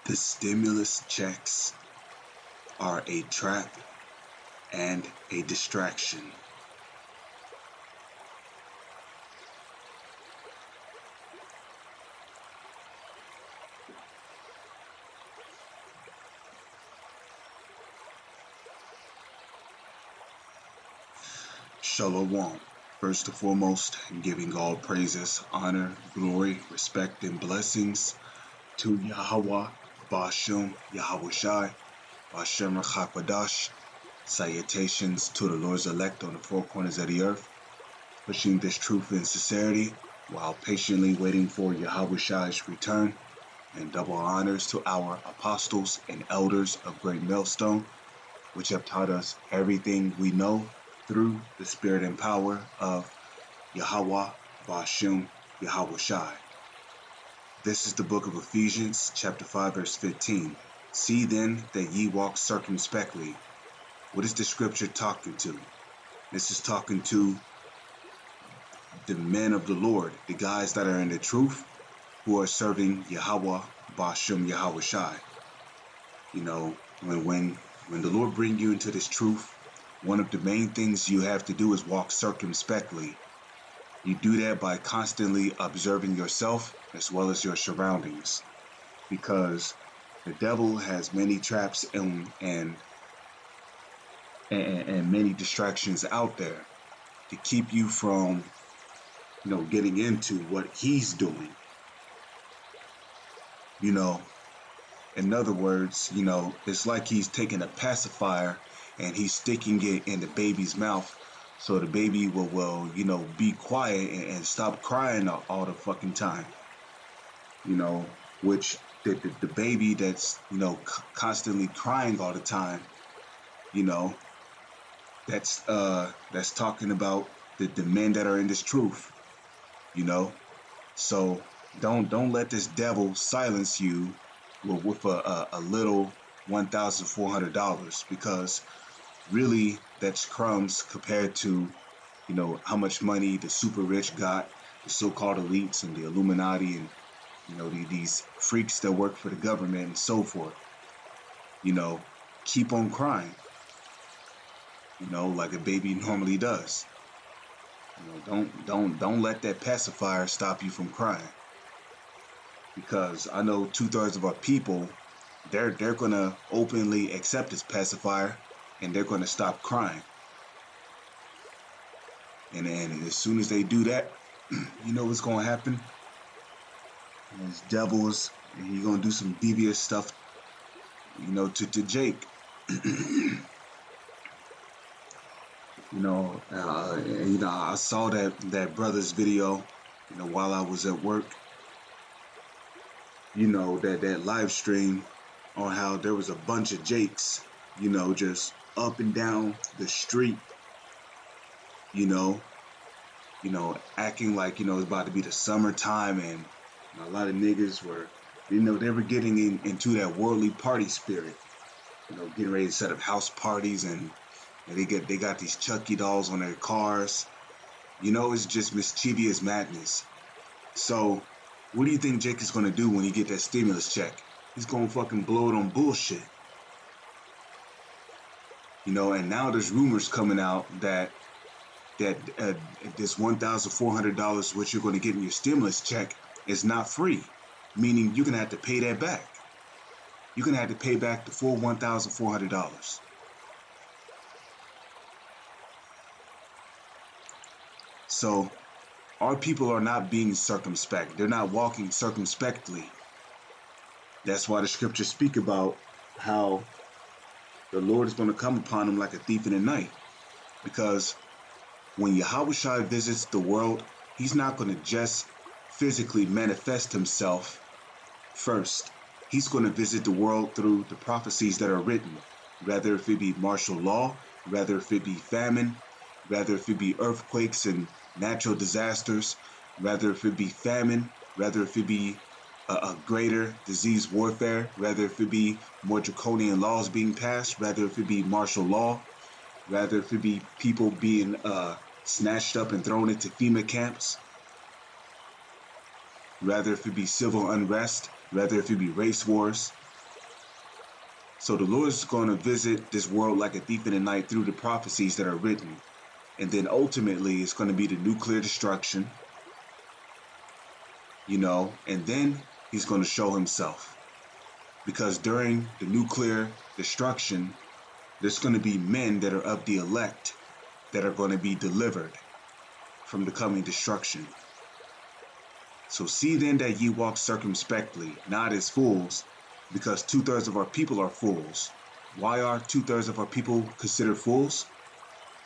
The stimulus checks are a trap and a distraction. Shalom. First and foremost, giving all praises, honor, glory, respect, and blessings to Yahweh, Bashem, Yahweh Shai, Bashem Rachapadash. Salutations to the Lord's elect on the four corners of the earth, pushing this truth in sincerity while patiently waiting for Yahweh Shai's return, and double honors to our apostles and elders of Great Millstone, which have taught us everything we know through the spirit and power of Yahweh, Bashem, Yahweh Shai. This is the book of Ephesians, chapter 5, verse 15. See then that ye walk circumspectly. What is the scripture talking to? This is talking to the men of the Lord, the guys that are in the truth, who are serving Yahweh, Bashem, Yahweh Shai. You know, when the Lord bring you into this truth, one of the main things you have to do is walk circumspectly. You do that by constantly observing yourself as well as your surroundings, because the devil has many traps and many distractions out there to keep you from, getting into what he's doing. In other words, it's like he's taking a pacifier and he's sticking it in the baby's mouth so the baby will be quiet and stop crying all the fucking time. Which the baby that's, constantly crying all the time, that's talking about the men that are in this truth, So don't let this devil silence you with a little $1,400, because really that's crumbs compared to, how much money the super rich got, the so-called elites and the Illuminati and, these freaks that work for the government and so forth. Keep on crying, like a baby normally does. Don't let that pacifier stop you from crying. Because I know 2/3 of our people, they're gonna openly accept this pacifier and they're gonna stop crying. And as soon as they do that, you know what's gonna happen? These devils, and he's gonna do some devious stuff, to Jake. I saw that brother's video, while I was at work. That live stream on how there was a bunch of Jakes, just up and down the street, acting like, it's about to be the summertime, and a lot of niggas were, they were getting into that worldly party spirit, getting ready to set up house parties, and they got these Chucky dolls on their cars. It's just mischievous madness. So what do you think Jake is going to do when he get that stimulus check? He's going to fucking blow it on bullshit. And now there's rumors coming out that this $1,400, which you're going to get in your stimulus check, is not free, meaning you're going to have to pay that back. You're going to have to pay back the full $1,400. So our people are not being circumspect. They're not walking circumspectly. That's why the scriptures speak about how the Lord is going to come upon them like a thief in the night. Because when Yahweh Shai visits the world, he's not going to just physically manifest himself first. He's going to visit the world through the prophecies that are written, whether if it be martial law, whether if it be famine, whether if it be earthquakes and natural disasters, whether if it be famine, whether if it be a greater disease warfare, whether if it be more draconian laws being passed, whether if it be martial law, whether if it be people being snatched up and thrown into FEMA camps, whether if it be civil unrest, whether if it be race wars, So the Lord is going to visit this world like a thief in the night through the prophecies that are written. And then ultimately it's going to be the nuclear destruction, and then he's going to show himself. Because during the nuclear destruction, there's going to be men that are of the elect that are going to be delivered from the coming destruction. So see then that ye walk circumspectly, not as fools, because 2/3 of our people are fools. Why are 2/3 of our people considered fools?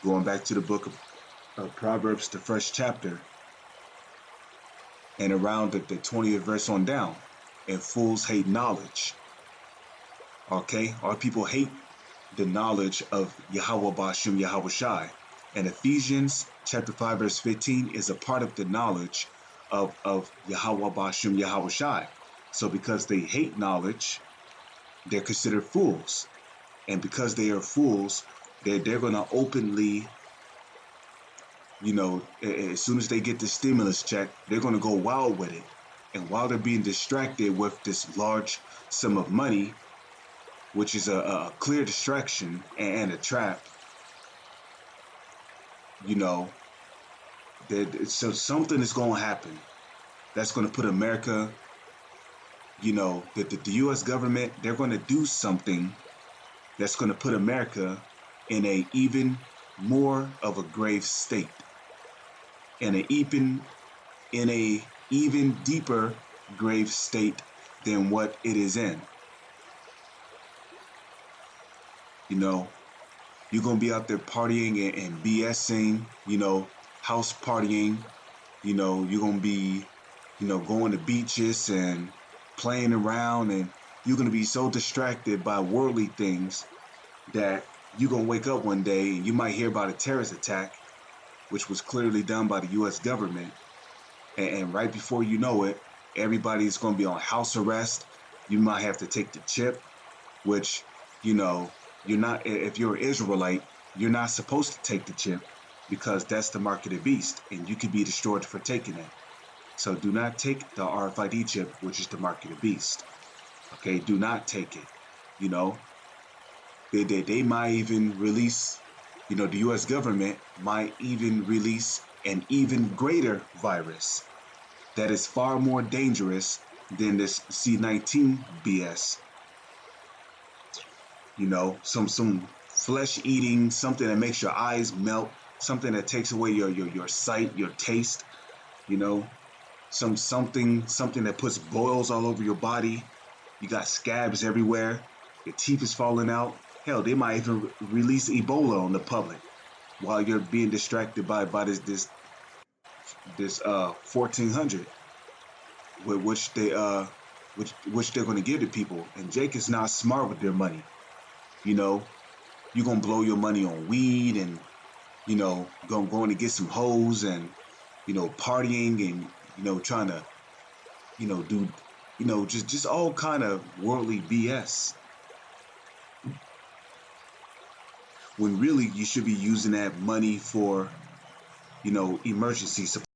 Going back to the book of Proverbs, the first chapter, and around the 20th verse on down. And fools hate knowledge. Okay, our people hate the knowledge of Yahweh Bashem Yahweh Shai. And Ephesians chapter 5 verse 15 is a part of the knowledge of Yahweh Bashem Yahweh Shai. So because they hate knowledge, they're considered fools. And because they are fools, they're going to openly, as soon as they get the stimulus check, they're going to go wild with it. And while they're being distracted with this large sum of money, which is a clear distraction and a trap, so something is going to happen that's going to put America, the U.S. government, they're going to do something that's going to put America in a even more of a grave state, in a even deeper grave state than what it is in. You're going to be out there partying and BSing, house partying, you're going to be, going to beaches and playing around, and you're going to be so distracted by worldly things that you're going to wake up one day and you might hear about a terrorist attack, which was clearly done by the U.S. government. And right before you know it, everybody's going to be on house arrest. You might have to take the chip, which, you're not, if you're an Israelite, you're not supposed to take the chip because that's the mark of the beast and you could be destroyed for taking it. So do not take the RFID chip, which is the mark of the beast. Okay, do not take it. They might even release, the U.S. government might even release an even greater virus that is far more dangerous than this C-19 BS. Some flesh-eating, something that makes your eyes melt, something that takes away your sight, your taste, something that puts boils all over your body. You got scabs everywhere. Your teeth is falling out. Hell, they might even release Ebola on the public while you're being distracted by this 1400, which they're going to give to people. And Jake is not smart with their money. You're going to blow your money on weed and, going to get some hoes and, partying and, trying to, do, just all kind of worldly BS. When really you should be using that money for, emergency support.